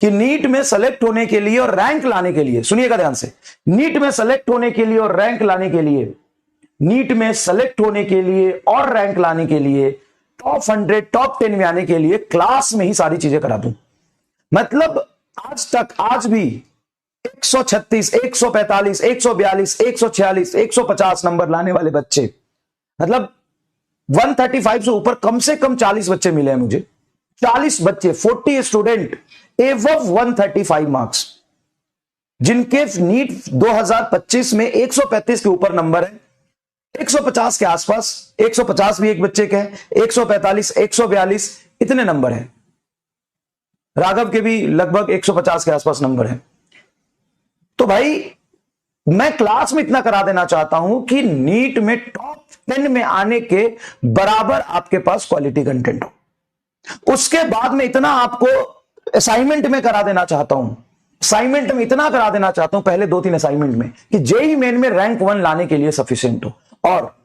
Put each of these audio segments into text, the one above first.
कि नीट में सेलेक्ट होने के लिए और रैंक लाने के लिए, सुनिएगा ध्यान से, नीट में सेलेक्ट होने के लिए और रैंक लाने के लिए, नीट में सेलेक्ट होने के लिए और रैंक लाने के लिए, टॉप 100 टॉप 10 में आने के लिए क्लास में ही सारी चीजें करा दूं। मतलब आज तक, आज भी 136, 145, 142, 146, 150 नंबर लाने वाले बच्चे, मतलब 135 से ऊपर कम से कम 40 बच्चे मिले हैं मुझे, 40 बच्चे, 40 स्टूडेंट एबव 135 मार्क्स, जिनके नीट 2025 में 135 के ऊपर नंबर है, 150 के आसपास, 150 भी एक बच्चे के हैं, 145, 142 इतने नंबर हैं। राघव के भी लगभग 150 के आसपास नंबर है। तो भाई मैं क्लास में इतना करा देना चाहता हूं कि नीट में टॉप 10 में आने के बराबर आपके पास क्वालिटी कंटेंट हो। उसके बाद में इतना आपको असाइनमेंट में करा देना चाहता हूं, असाइनमेंट में इतना करा देना चाहता हूं, पहले 2-3 असाइनमेंट में, कि जेईई मेन में रैंक 1 लाने के लिए सफिशिएंट हो। और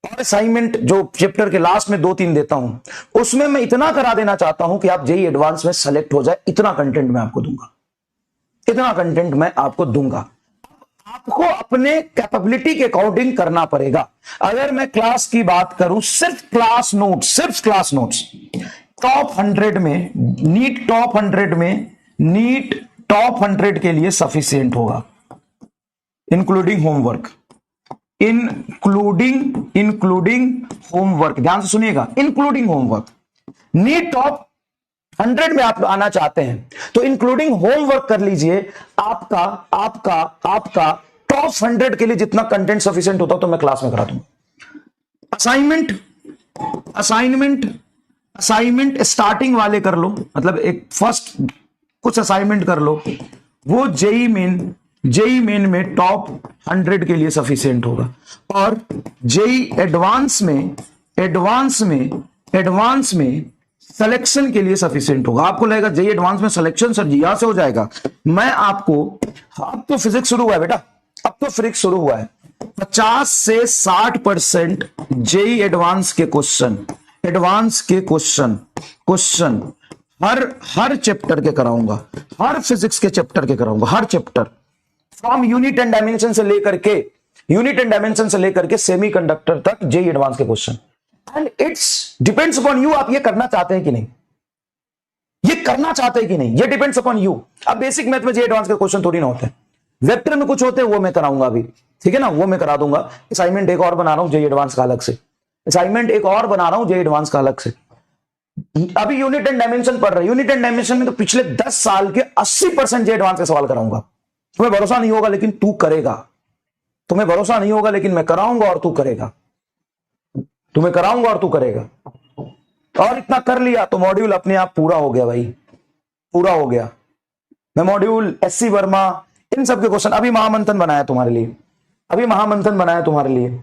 असाइनमेंट जो चैप्टर के लास्ट में 2-3 देता हूं, उसमें मैं इतना करा देना चाहता हूं कि आप जेईई एडवांस में सेलेक्ट हो जाए। इतना कंटेंट मैं आपको दूंगा, इतना कंटेंट मैं आपको दूंगा। आपको अपने कैपेबिलिटी के अकॉर्डिंग करना पड़ेगा। अगर मैं क्लास की बात करूं, सिर्फ क्लास नोट्स, सिर्फ क्लास नोट्स टॉप 100 में, नीट टॉप 100 में, नीट टॉप 100 के लिए सफिशिएंट होगा, इंक्लूडिंग होमवर्क, इंक्लूडिंग होमवर्क। ध्यान से सुनिएगा, इंक्लूडिंग होमवर्क। नीट टॉप 100 में आप आना चाहते हैं तो इंक्लूडिंग होमवर्क कर लीजिए। आपका आपका आपका टॉप 100 के लिए जितना कंटेंट सफिशिएंट होता तो मैं क्लास में करा दूंगा। असाइनमेंट स्टार्टिंग वाले कर लो, मतलब एक फर्स्ट कुछ असाइनमेंट कर लो, वो जेईई मेन में टॉप 100 के लिए सफिशिएंट होगा। और जेईई एडवांस में सिलेक्शन के लिए सफिशिएंट होगा। आपको लगेगा जेईई एडवांस में सिलेक्शन सर जी यहां से हो जाएगा, मैं आपको, अब तो फिजिक्स शुरू हुआ है बेटा, अब तो फिजिक्स शुरू हुआ है, 50 से 60% जेईई एडवांस के क्वेश्चन हर चैप्टर के कराऊंगा, हर फिजिक्स के चैप्टर के कराऊंगा, हर chapter from unit and dimension से लेकर के सेमीकंडक्टर तक जेईई एडवांस के question. And it's depends upon you, आप ये करना चाहते हैं कि नहीं, ये करना चाहते हैं कि नहीं, ये डिपेंड्स अपॉन यू। अब बेसिक मैथ में जेईई एडवांस के क्वेश्चन थोड़ी ना होते हैं, वेक्टर में कुछ होते हैं, वो मैं कराऊंगा अभी, ठीक है ना, वो मैं करा दूंगा। असाइनमेंट एक और बना रहा हूं जेईई एडवांस का अलग से, अभी यूनिट एंड डायमेंशन पढ़ रहे, यूनिट एंड डायमेंशन में तो पिछले 10 साल के 80% जेईई एडवांस के सवाल कराऊंगा। तुम्हें भरोसा नहीं होगा लेकिन तू करेगा, तुम्हें भरोसा नहीं होगा लेकिन मैं कराऊंगा और तू करेगा, तुम्हें कराऊंगा और तू करेगा। और इतना कर लिया तो मॉड्यूल अपने आप पूरा हो गया भाई, पूरा हो गया। मैं मॉड्यूल एससी वर्मा इन सब के क्वेश्चन अभी महामंथन बनाया तुम्हारे लिए,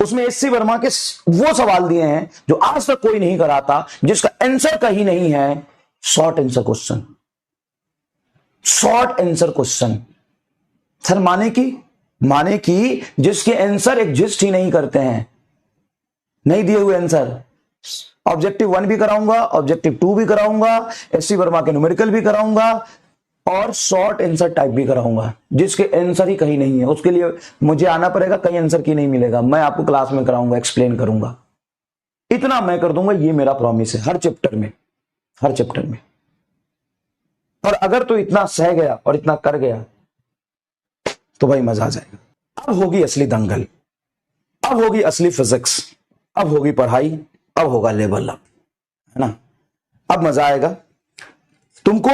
उसमें एससी वर्मा के वो सवाल दिए हैं जो आज तक कोई नहीं कराता, जिसका आंसर कहीं नहीं है, शॉर्ट आंसर क्वेश्चन। सर माने कि जिसके आंसर एग्जिस्ट ही नहीं करते हैं, नहीं दिए हुए आंसर। ऑब्जेक्टिव 1 भी कराऊंगा, ऑब्जेक्टिव 2 भी कराऊंगा, एससी वर्मा के न्यूमेरिकल भी कराऊंगा और शॉर्ट आंसर टाइप भी कराऊंगा, जिसके आंसर ही कहीं नहीं है। उसके लिए मुझे आना पड़ेगा, कहीं आंसर की नहीं मिलेगा, मैं आपको क्लास में कराऊंगा, एक्सप्लेन करूंगा, इतना मैं कर दूंगा, ये मेरा प्रॉमिस है हर चैप्टर में। और अगर तो इतना सह गया और इतना कर गया तो भाई मजा आ जाएगा। अब होगी असली दंगल, अब होगी असली फिजिक्स, अब होगी पढ़ाई, अब होगा लेवल अप, है ना। अब मजा आएगा तुमको।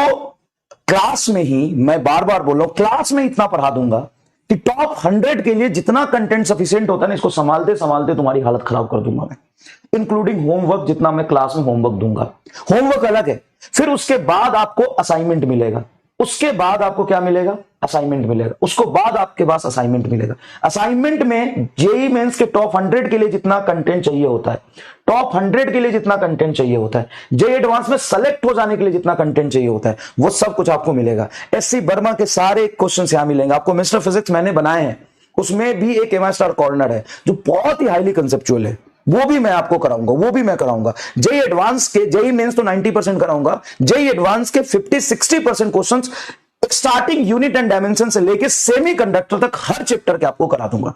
क्लास में ही मैं बार बार बोल रहा हूं, क्लास में इतना पढ़ा दूंगा कि टॉप 100 के लिए जितना कंटेंट सफिशिएंट होता है ना, इसको संभालते तुम्हारी हालत खराब कर दूंगा मैं। इंक्लूडिंग होमवर्क, जितना मैं क्लास में होमवर्क दूंगा, होमवर्क अलग है। फिर उसके बाद आपको असाइनमेंट मिलेगा, उसके बाद आपको क्या मिलेगा, असाइनमेंट मिलेगा, उसको बाद आपके पास असाइनमेंट मिलेगा। असाइनमेंट में जेईई मेंस के टॉप 100 के लिए जितना कंटेंट चाहिए होता है, टॉप 100 के लिए जितना कंटेंट चाहिए होता है, जेईई एडवांस में सेलेक्ट हो जाने के लिए जितना कंटेंट चाहिए होता है, वो सब कुछ आपको मिलेगा। एससी वर्मा के सारे क्वेश्चंस यहां मिलेंगे आपको। मिस्टर फिजिक्स मैंने बनाए हैं, उसमें भी एक एमआई स्टार कॉर्नर है जो बहुत ही हाईली कंसेप्चुअल है, वो भी मैं आपको कराऊंगा, वो भी मैं कराऊंगा। जेई एडवांस के, जेई मेंस तो 90% कराऊंगा, जेई एडवांस के 50-60% questions starting unit and dimension से लेके सेमी कंडक्टर तक हर चैप्टर के आपको करा दूंगा।